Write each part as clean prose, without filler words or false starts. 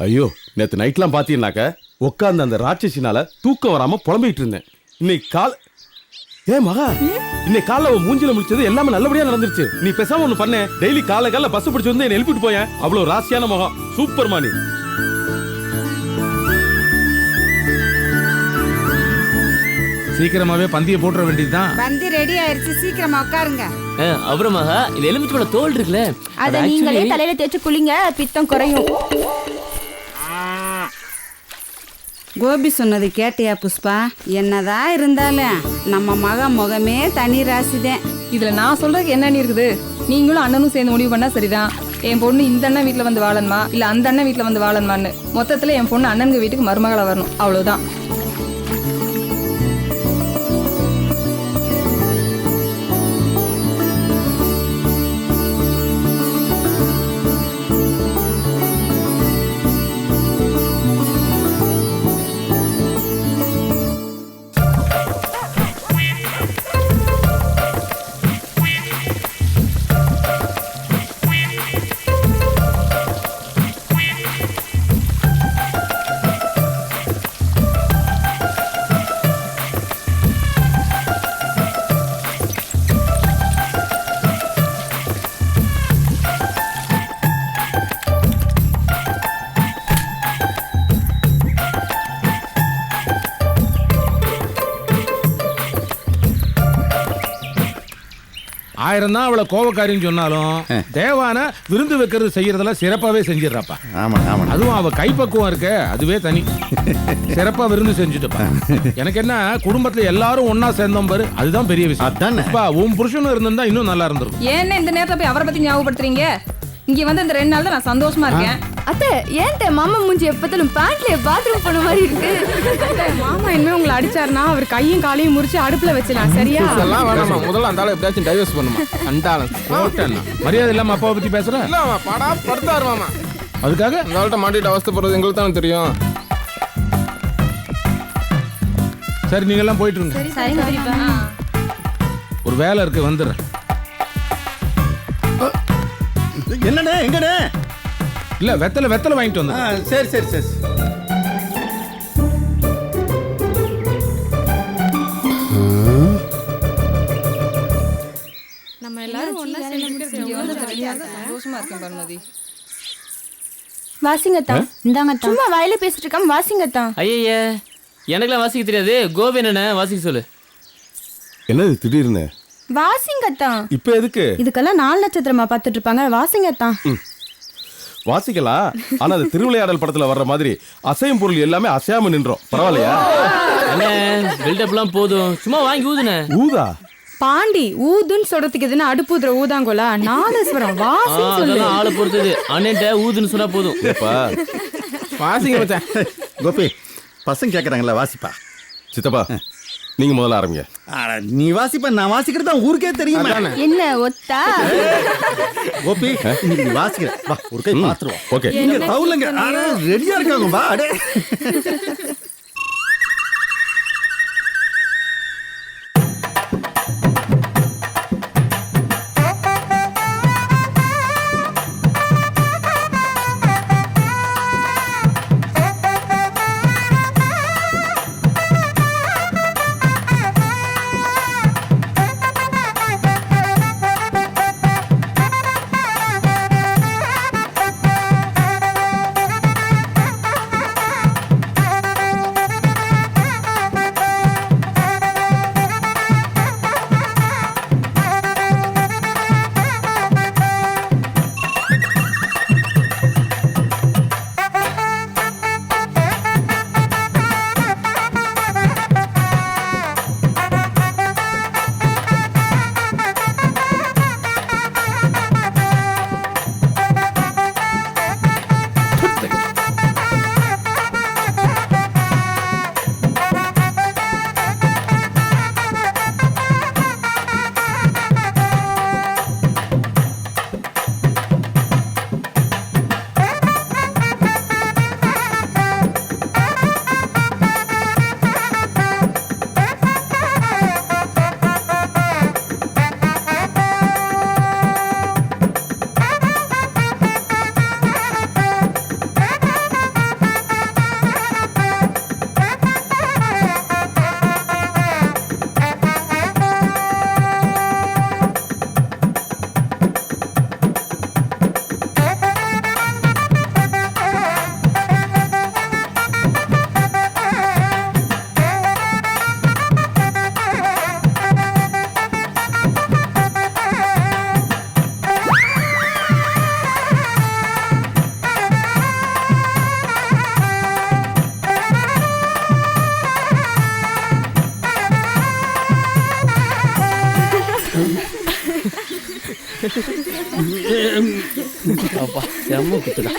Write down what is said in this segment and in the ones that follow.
ஐயோ, நேத்து நைட்லாம் பாத்தீங்கன்னாக்க உட்காந்து அந்த ராட்சசினால தூக்கம் வராம புலம்பிட்டு இருந்தேன். இன்னைக்கு மகா, இன்னைக்கு காலைல மூஞ்சில முடிச்சது எல்லாமே நல்லபடியா நடந்துருச்சு. நீ பேசாம ஒண்ணு பண்ண, டெய்லி காலைல பஸ் பிடிச்சு வந்து என்ன எழுப்பிட்டு போயேன். அவ்வளவு ராசியான முகம், சூப்பர் மானி. சீக்கிரமாவே பந்தியை போட்டுற வேண்டியதுதான். பந்தி ரெடி ஆயிருச்சு, சீக்கிரமா உட்காருங்க. அப்புறமாக இந்த எலுமிச்சம்பழ தோல் இருக்குல்ல, அத நீங்களே தலையில தேய்ச்சு குளிங்க, பித்தம் குறையும். கோபி சொன்னது கேட்டியா புஷ்பா? என்னதான் இருந்தாலும் நம்ம மக முகமே தனி ராசிதான். இதுல நான் சொல்றதுக்கு என்ன இருக்குது? நீங்களும் அண்ணனும் சேர்ந்து முடிவு பண்ணா சரிதான். என் பொண்ணு இந்த அண்ணன் வீட்டுல வந்து வாழணுமா இல்ல அந்த அண்ணன் வீட்டுல வந்து வாழணுமான்னு. மொத்தத்துல என் பொண்ணு அண்ணனுக்கு வீட்டுக்கு மருமகளா வரணும், அவ்வளவுதான். ஆயிரம் தான் அவளை கோவக்காரின்னு சொன்னாலும் தேவான விருந்து வைக்கிறது செய்யறதெல்லாம் சிறப்பாவே செஞ்சிடறாப்பா. ஆமா ஆமா, அதுவும் அவ கைப்பக்குவம் இருக்க, அதுவே தனி. சிறப்பா விருந்து செஞ்சுட்டுப்பா. எனக்கு என்ன, குடும்பத்துல எல்லாரும் ஒன்னா சேர்ந்தோம் பாரு, அதுதான் பெரிய விஷயம். அதான் உன் புருஷனும் இருந்திருந்தா இன்னும் நல்லா இருந்திருக்கும். ஏன்னு இந்த நேரத்துல போய் அவரை பத்தி ஞாபகப்படுத்துறீங்க? இங்க வந்து இந்த 2 நாள் தான் நான் சந்தோஷமா இருக்கேன். அத்தை, ஏன்ட்ட மாமா மூஞ்சி எப்பத்தாலும் பேண்ட்லயே பாத்ரூம் போன மாதிரி இருக்கு. மாமா இனிமே உங்களை அடிச்சாருன்னா அவர் கையும் காலையும் முறிச்சு அடுப்புல வச்சிடலாம், சரியா? இதெல்லாம் வேணாமா, முதல்ல அந்த ஆளை எப்படியாச்சும் டைவர்ஸ் பண்ணுமா. அண்டாளன் மரியாதை இல்லாம அப்பாவை பத்தி பேசுற? இல்ல படா படுத்தாரு மாமா. அதுக்காக அந்த ஆள்கிட்ட மாட்டிட்டு அவஸ்தைப்படுறது எங்களுக்கு தானே தெரியும். சரி, நீங்க எல்லாம் போயிட்டு இருங்க. ஒரு வேலை இருக்கு, வந்துடுறேன். என்னண்ணே எங்கண்ணே? இல்ல வெத்தலை வாங்கிட்டு வந்து. சரி சரி சரி. நம்ம எல்லாரும் ஒண்ணா சேர்ந்து சந்தோஷமா இருக்கேன் பர்மதி. வாசிங்கத்தான், இந்தாங்க. சும்மா வாயில பேசிட்டு இருக்காம வாசிங்கத்தான். ஐயா, எனக்குலாம் வாசிக்க தெரியாது. கோபி என்ன வாசிக்க சொல்லு. என்னது திடீர்னு? வாசிங்கத்தான். இப்ப எதுக்கு? இதுக்கெல்லாம் 4 நட்சத்திரமா பார்த்துட்டு இருப்பாங்க. வாசிங்கத்தான். வாசிக்கலாம், ஆனா அந்த திருவிளையாடல் படத்துல வர்ற மாதிரி அசையும் பொருள் எல்லாமே அசையாம நின்றோம். பரவாயில்லையா? பில்டப்லாம் போதும், சும்மா வாங்கி ஊதுனே. ஊதா பாண்டி ஊதுன்னு சொல்றதுக்கு எதுனா அடுப்புதுற ஊதாங்கோலா? நாதஸ்வரம் வாசின்னு சொல்லு. ஆளை பொறுத்தது. அண்ணன்ட்ட ஊதுன்னு சொன்னா போதும். வாசிங்க மச்சான். கோபி, பசங்க கேக்குறாங்கல்ல, வாசிப்பா. சித்தப்பா, நீங்க முதல்ல ஆரம்பிங்க. நீ வாசிப்ப, நான் வாசிக்கிறது தான் ஊருக்கே தெரியுமா? என்ன ஒத்தா? கோபி, நீ வாசிக்கிற வா, ஒரு கை பாத்துருவோம். ஓகே, இங்க தவுலங்க ரெடியா இருக்காங்க, வா. அடே அப்பா செம்ம குத்துடா.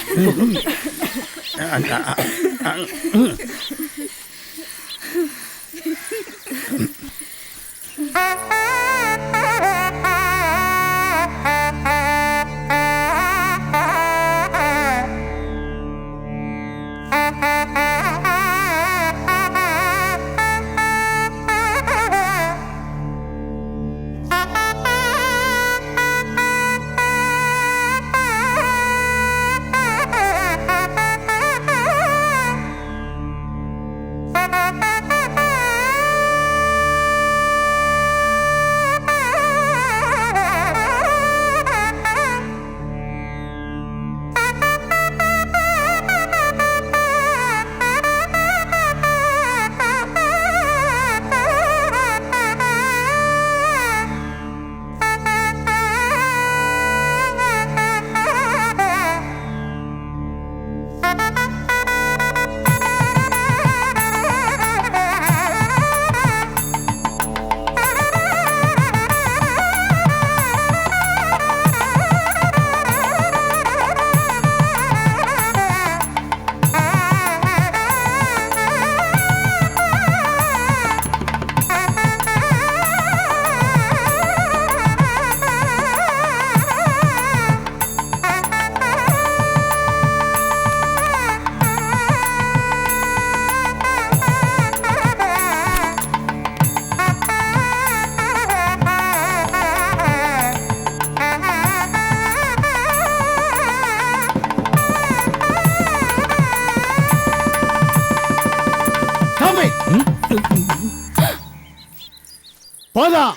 போதும்.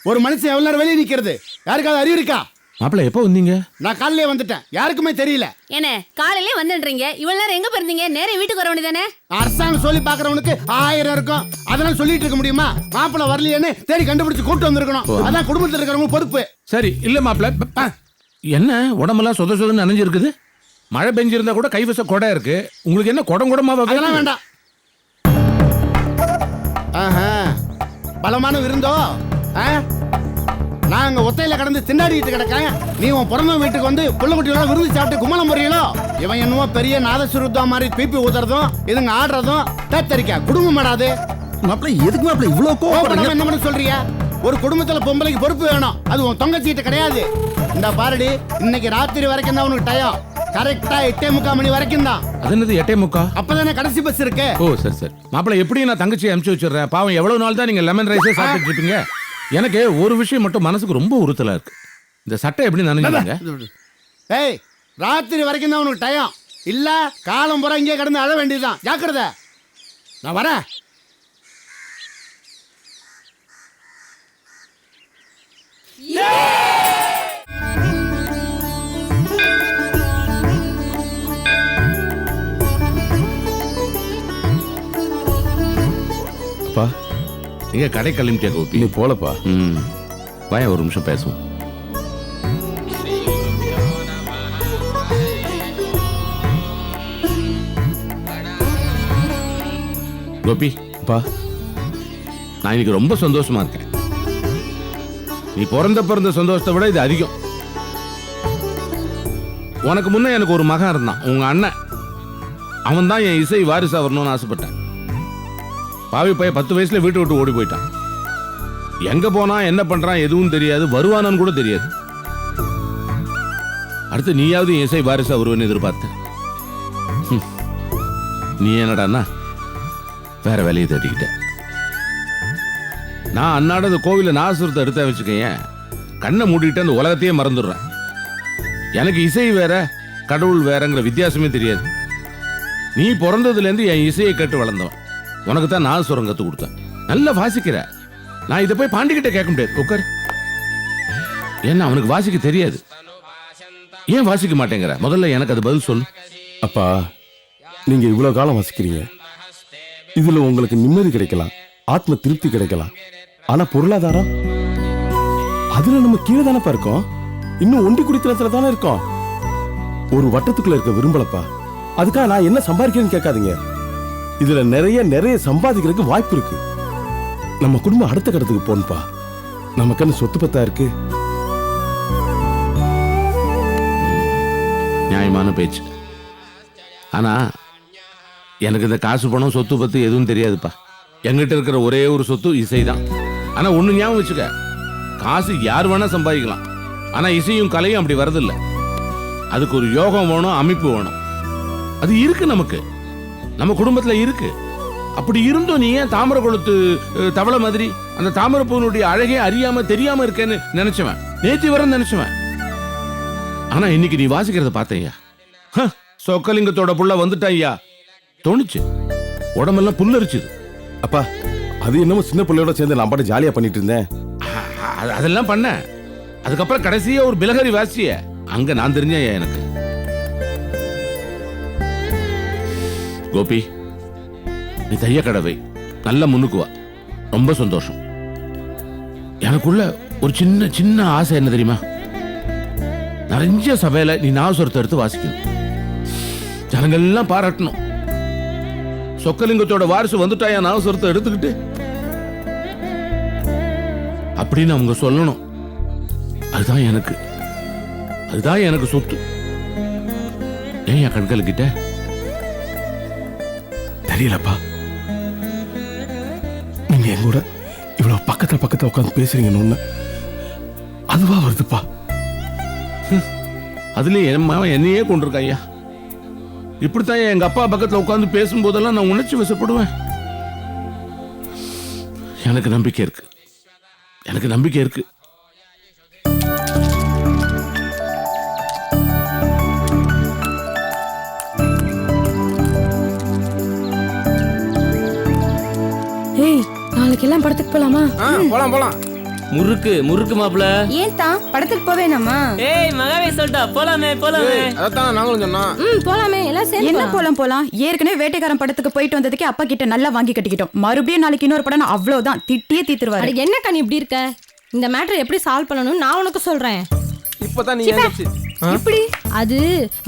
ஒரு மனுஷன் எவ்வளவு நேரம் வெளியே நிக்கிறது? யாருக்காவது அறிவு இருக்கா? மாப்பிள்ள எப்போ வந்தீங்க? நான் காலையிலே வந்துட்டேன், யாருக்குமே தெரியல. என்ன காலையிலே வந்துடுறீங்க? இவ்வளவு நேரம் எங்க போயிருந்தீங்க? நேரே வீட்டுக்கு வர வேண்டியதானே? அரசாங்கம் சொல்லி பாக்குறவனுக்கு 1000 இருக்கும், அதெல்லாம் சொல்லிட்டு இருக்க முடியுமா? மாப்பிள்ள வரலையேன்னு தேடி கண்டுபிடிச்சு கூட்டு வந்திருக்கணும். அதான் குடும்பத்தில் இருக்கிறவங்க பொறுப்பு. சரி இல்ல மாப்பிள்ள, என்ன உடம்பெல்லாம் சொத சொதன்னு நனைஞ்சிருக்குது? மழை பெஞ்சிருந்தா கூட கைவச கொடை இருக்கு, உங்களுக்கு என்ன குடம் குடமா? அதெல்லாம் வேண்டாம். பலமான விருந்தோ? நாங்க ஒத்தையில கடந்து திண்டாடிட்டு கிடக்கேன், நீ உன் பிறந்த வீட்டுக்கு வந்து புள்ளக்குட்டியோட விருந்து சாப்பிட்டு கும்மலம் முறையிலோ? இவன் என்னமோ பெரிய நாதசுருத்தம் மாதிரி பீப்பி ஊத்துறதும் இதுங்க ஆடுறதும் தத்தரிக்கா குடும்பம் மாடாது. எதுக்கு மாப்பிள்ள இவ்வளவு கோபப்படாம என்ன பண்ண சொல்றியா? ஒரு குடும்பத்துல பொம்பளைக்கு பொறுப்பு வேணும், அது உன் தொங்கச்சீட்டு கிடையாது. இந்த பாரடி, இன்னைக்கு ராத்திரி வரைக்கும் தான் உனக்கு டயம். கரெக்டா 8:45 மணி வரைக்கும் தான். அது என்னது 8:45? அப்பதானே கடைசி பஸ் இருக்கு. ஓ சரி சரி மாப்பிள்ள, எப்படி நான் தங்கச்சி அனுப்பிச்சு வச்சிடுறேன். பாவம் எவ்வளவு நாள் தான் நீங்க லெமன் ரைஸே சாப்பிட்டு இருப்பீங்க. எனக்கு ஒரு விஷயம் மட்டும் மனசுக்கு ரொம்ப உறுத்தலா இருக்கு. இந்த சட்டை எப்படி நனைஞ்சுங்க? ஏய், ராத்திரி வரைக்கும் தான் உனக்கு டயம். இல்ல காலம் பூரா இங்கே கடந்து அழ வேண்டியதுதான். ஜாக்கிரதை, நான் வரேன். அப்பா நீங்க கடை கிளம்பிட்டே கோபி? நீ போலப்பா. வாய ஒரு நிமிஷம் பேசுவோம். கோபி அப்பா, நான் இன்னைக்கு ரொம்ப சந்தோஷமா இருக்கேன். நீ பிறந்த சந்தோஷத்தை விட இது அதிகம். உனக்கு முன்ன எனக்கு ஒரு மகன் இருந்தான், உங்க அண்ணன். அவன் தான் என் இசை வாரிசா வரணும்னு ஆசைப்பட்டேன். பாவி பையன் 10 வயசுல வீட்டை விட்டு ஓடி போயிட்டான். எங்க போனா என்ன பண்றான் எதுவும் தெரியாது, வருவானு கூட தெரியாது. அடுத்து நீயாவது என் இசை வாரிசா வருவேன்னு எதிர்பார்த்தேன். நீ என்னடான்னா வேற வேலையை தேடிக்கிட்ட. நான் அன்னாட அந்த கோவில நாசுரத்தை எடுத்த வச்சுக்கேன், கண்ணை மூடிட்டு அந்த உலகத்தையே மறந்துடுறேன். எனக்கு இசை வேற கடவுள் வேறங்கிற வித்தியாசமே தெரியாது. நீ பிறந்ததுலேருந்து என் இசையை கேட்டு வளர்ந்தவன். உனக்கு தான் நாசுரம் கத்து கொடுத்தேன், நல்லா வாசிக்கிற. நான் இதை போய் பாண்டிக்கிட்ட கேட்க முடியாது. உட்கார். ஏன்னா அவனுக்கு வாசிக்க தெரியாது. ஏன் வாசிக்க மாட்டேங்கிற? முதல்ல எனக்கு அது பதில் சொல்லு. அப்பா, நீங்க இவ்வளவு காலம் வசிக்கிறீங்க, இதுல உங்களுக்கு நிம்மதி கிடைக்கலாம், ஆத்ம திருப்தி கிடைக்கலாம். ஆனா பொருளாதாரம், அதுல நம்ம கீழே தானப்பா இருக்கோம். இன்னும் ஒண்டி குடித்தனத்துல தானே இருக்கோம். ஒரு வட்டத்துக்குள்ள இருக்க விரும்பலப்பா. அதுக்காக நான் என்ன சம்பாதிக்கிறேன்னு கேட்காதீங்க. இதுல நிறைய சம்பாதிக்கிறதுக்கு வாய்ப்பு இருக்கு. நம்ம குடும்பம் அடுத்த கட்டத்துக்கு போகணும்ப்பா. நமக்குன்னு சொத்து பத்தா இருக்கு. நியாயமான பேச்சு. ஆனா எனக்கு இந்த காசு பணம் சொத்து பத்து எதுவும் தெரியாதுப்பா. என்கிட்ட இருக்கிற ஒரே ஒரு சொத்து இசைதான். ஆனா ஒண்ணு ஞாபகம் வச்சுக்க, காசு யார் வேணா சம்பாதிக்கலாம். ஆனா இசையும் கலையும் அப்படி வரதில்லை. அதுக்கு ஒரு யோகம் வேணும், அமைப்பு வேணும். அது இருக்கு நமக்கு, நம்ம குடும்பத்துல இருக்கு. அப்படி இருந்தும் நீ ஏன் தாமரை கொளுத்து தவளை மாதிரி அந்த தாமரை பூனுடைய அழகே அறியாம தெரியாம இருக்கேன்னு நினைச்சவன், நேத்தி வர நினைச்சவன். ஆனா இன்னைக்கு நீ வாசிக்கிறத பார்த்தேயா, சொக்கலிங்கத்தோட புள்ள வந்துட்டா ஐயா தோணுச்சு. உடம்பெல்லாம் புல்லரிச்சுது. அப்பா அது என்னமோ சின்ன பிள்ளையோட சேர்ந்து நான் பாட்டு ஜாலியா பண்ணிட்டு இருந்தேன். அதெல்லாம் பண்ண. அதுக்கப்புறம் கடைசியா ஒரு பிலகரி வாசிய அங்க நான் தெரிஞ்சேன் எனக்கு. கோபி, நீ தைய கடவை நல்ல முன்னுக்கு வா. ரொம்ப சந்தோஷம். எனக்குள்ள ஒரு சின்ன சின்ன ஆசை என்ன தெரியுமா, நிறைஞ்ச சபையில நீ நாசுரத்தை எடுத்து வாசிக்கணும், ஜனங்கள் எல்லாம் பாராட்டணும். சொக்கலிங்கத்தோட வாரிசு வந்துட்டாயா நாசுரத்தை எடுத்துக்கிட்டு அப்படின்னு அவங்க சொல்லணும். அதுதான் எனக்கு சொத்து. ஏன் என் கண்கள் கிட்ட தெரியலப்பா. நீங்க என் கூட இவ்வளவு பக்கத்துல உட்காந்து பேசுறீங்கன்னு ஒண்ணு அதுவா வருதுப்பா. அதுலயும் என் மாவன் என்னையே கொண்டிருக்க ஐயா. இப்படித்தான் எங்க அப்பா பக்கத்துல உட்காந்து பேசும்போதெல்லாம் நான் உணர்ச்சி வசப்படுவேன். எனக்கு நம்பிக்கை இருக்கு. ஏய், நாளைக்கு எல்லாம் படத்துக்கு போலாமா? போலாம். முறுக்கு மாப்பிள. ஏன் தான் படத்துக்கு போவேனாமா? ஏய் மகாவே சொல்லிட்டா, போலாமே. அதான் நாங்களும் சொன்னோம். போலாமே, எல்லாம் சேர்ந்து என்ன போலாம். ஏற்கனவே வேட்டைக்காரன் படத்துக்கு போயிட்டு வந்ததுக்கு அப்பா கிட்ட நல்லா வாங்கி கட்டிக்கிட்டோம். மறுபடியும் நாளைக்கு இன்னொரு படம், அவ்வளவுதான், திட்டியே தீத்துருவாரு. அட என்ன கண்ணி இப்படி இருக்க? இந்த மேட்டரை எப்படி சால்வ் பண்ணணும் நான் உனக்கு சொல்றேன். இப்பதான் நீ ஏஞ்சிச்சு. இப்படி அது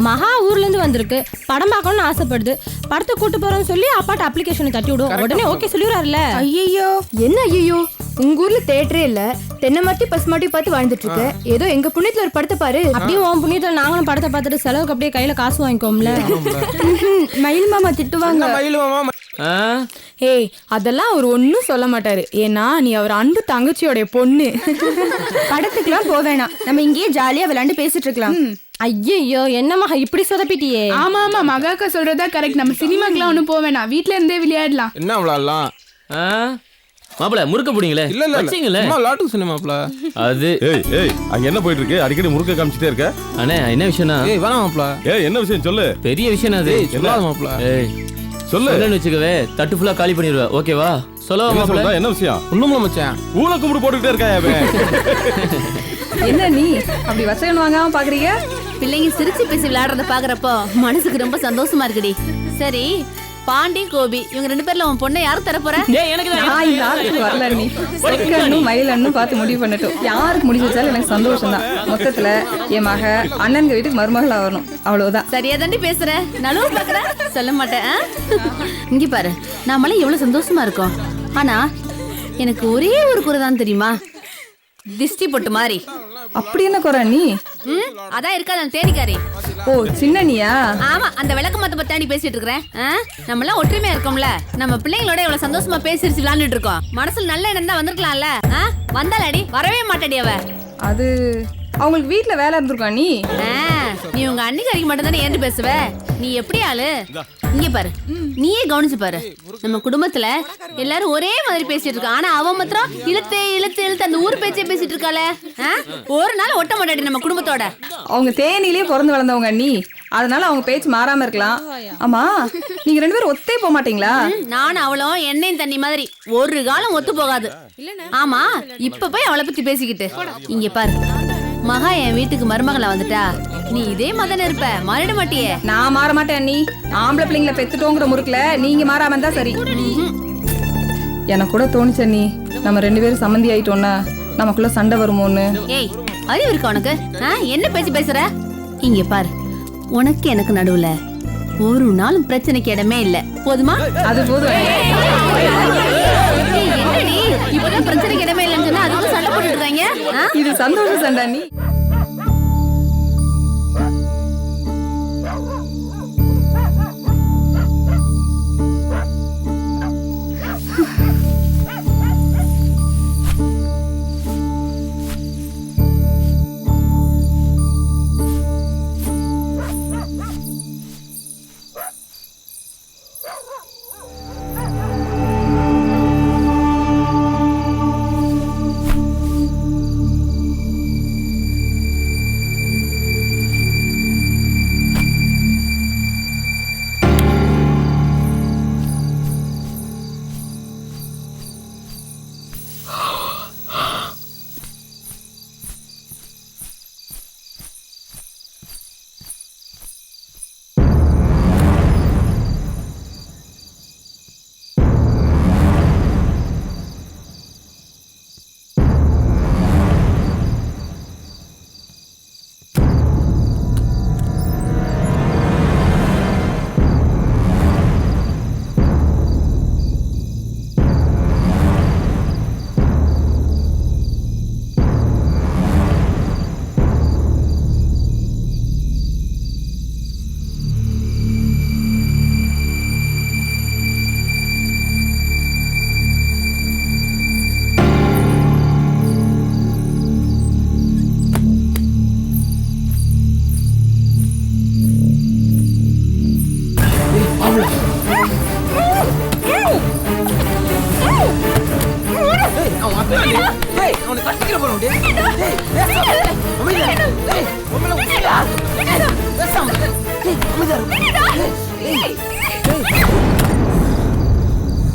மகா ஊர்ல இருந்து வந்திருக்கு, படம் பார்க்கணும்னு ஆசைப்படுது. படத்துக்கு கூட்டு போறோம்னு சொல்லி அப்பாட்ட அப்ளிகேஷன் தட்டி விடும். உடனே ஓகே சொல்லிடுறாருல. ஐயோ என்ன ஐயோ, உங்க ஊர்ல தேட்டரே இல்ல, தென்னை மாட்டி பசு மாட்டி பார்த்து வாழ்ந்துட்டு இருக்க. ஏதோ எங்க புண்ணியத்துல ஒரு படத்தை பாரு. அப்படியே உன் புண்ணியத்துல நாங்களும் படத்தை பார்த்துட்டு செலவுக்கு அப்படியே கையில காசு வாங்கிக்கோம்ல. மயில் மாமா திட்டுவாங்க. மயில் மாமா ஏய், அதெல்லாம் அவர் ஒன்னும் சொல்ல மாட்டாரு. ஏன்னா நீ அவர் அன்பு தங்கச்சியோட பொண்ணு. படத்துக்குலாம் போவேணாம், நம்ம இங்கேயே ஜாலியா விளையாண்டு பேசிட்டு இருக்கலாம். ஐயோ என்னம்மா இப்படி சொதப்பிட்டியே. ஆமா மகாக்கா சொல்றதா கரெக்ட். நம்ம சினிமாக்கெல்லாம் ஒண்ணும் போவேணா, வீட்ல இருந்தே விளையாடலாம். என்ன விளையாடலாம்? மாப்பிள முறுக்க போடுங்களே. இல்ல சும்மா லாட்டு சினிமாப்ல. அது ஏய் அங்க என்ன போயிட்டு இருக்கு? அடிக்கடி முறுக்க காமிச்சிட்டே இருக்க. அண்ணே என்ன விஷயம்னா? ஏய் வேணாம் மாப்ள. என்ன விஷயம் சொல்லு. பெரிய விஷயம் அது. சொல்லாத மாப்ள. ஏய் சொல்லு. சொல்லன்னு வச்சுக்கவே, தட்டு ஃபுல்லா காலி பண்ணிடுவ. ஓகேவா? சொல்லவா மாப்பிள? என்ன விஷயம்? ஒண்ணுமில்ல மச்சான். ஊழ கும்பிடு போட்டுக்கிட்டே இருக்காயா? என்ன நீ அப்படி வசகன் வாங்காம பாக்குறீங்க? பிள்ளைங்க சிரிச்சு பேசி விளையாடுறத பாக்குறப்போ மனசுக்கு ரொம்ப சந்தோஷமா இருக்குடி. சரி பாண்டி கோபி இவங்க 2 பேர்ல உன் பொண்ணை யாரு தர போற? ஏய் எனக்கு தான். நான் இந்த ஆளுக்கு வரல. நீ செக்கண்ணும் மயிலண்ணும் பார்த்து முடிவு பண்ணட்டும். யாருக்கு முடிவு வச்சாலும் எனக்கு சந்தோஷம் தான். மொத்தத்துல என் மக அண்ணனுங்க வீட்டுக்கு மருமகளா வரணும், அவ்வளவுதான். சரியா தாண்டி பேசுற, நழுவு பாக்குற, சொல்ல மாட்டேன். இங்க பாரு, நாமெல்லாம் எவ்வளவு சந்தோஷமா இருக்கோம். ஆனா எனக்கு ஒரே ஒரு குறை தான் தெரியுமா, திஷ்டி பொட்டு மாதிரி. அப்படி என்ன குறை நீ? அதான் இருக்கா நான் தேடிக்காரி. ஓ சின்ன நீயா? ஆமா, அந்த விளக்க மத்த பத்தாண்டி பேசிட்டு இருக்கிறேன். நம்ம எல்லாம் ஒற்றுமையா இருக்கோம்ல, நம்ம பிள்ளைங்களோட எவ்வளவு சந்தோஷமா பேசிருச்சு விளையாண்டுட்டு இருக்கோம். மனசுல நல்ல எண்ணம் தான் வந்திருக்கலாம்ல. வந்தாலடி வரவே மாட்டேடி அவ. அது அவங்களுக்கு வீட்ல வேலை இருந்திருக்கா. நீ உங்க அன்னிக்காரிக்கு மட்டும் தானே ஏன்னு பேசுவ. நீ எப்படி ஆளு? இங்க பாரு, நீயே கவனிச்சு பாரு. நம்ம குடும்பத்துல எல்லாரும் ஒரே மாதிரி பேசிட்டு இருக்கா. ஆனா அவ மாத்திரம் இழுத்து அந்த ஊர் பேச்சே பேசிட்டு இருக்காள. ஒரு நாள் ஒட்ட மாட்டாடி நம்ம குடும்பத்தோட. அவங்க தேனிலேயே பிறந்து வளர்ந்தவங்க நீ, அதனால அவங்க பேச்சு மாறாம இருக்கலாம். ஆமா, நீங்க 2 பேரும் ஒத்தே போக மாட்டீங்களா? நானும் அவளும் எண்ணெயும் தண்ணி மாதிரி ஒரு காலம் ஒத்து போகாது. ஆமா, இப்ப போய் அவளை பத்தி பேசிக்கிட்டு. இங்க பாரு, மகா என் வீட்டுக்கு மருமகளா வந்துட்டா, நீ இதே மதன இருப்ப, மாறிட மாட்டியே. நான் மாற மாட்டேன். நீ ஆம்பளை பிள்ளைங்களை பெத்துட்டோங்கிற முறுக்குல நீங்க மாறாம இருந்தா சரி. எனக்கு கூட தோணுச்ச நீ, நம்ம 2 பேரும் சம்மந்தி ஆயிட்டோம்னா நமக்குள்ள சண்டை வருமோன்னு. ஏய், அறிவு இருக்கா உனக்கு? என்ன பேச்சு பேசுற? இங்க பாரு, உனக்கு எனக்கு நடுவுல ஒரு நாளும் பிரச்சனைக்கு இடமே இல்ல. போதுமா? அது போதும். என்னடி இப்பதான் பிரச்சனைக்கு இடமே இல்லைன்னு சொன்னா அதுக்கு சண்டை போட்டுட்டு இருக்காங்க. ஆ? இது சந்தோஷ சண்டை நீ. ஏய்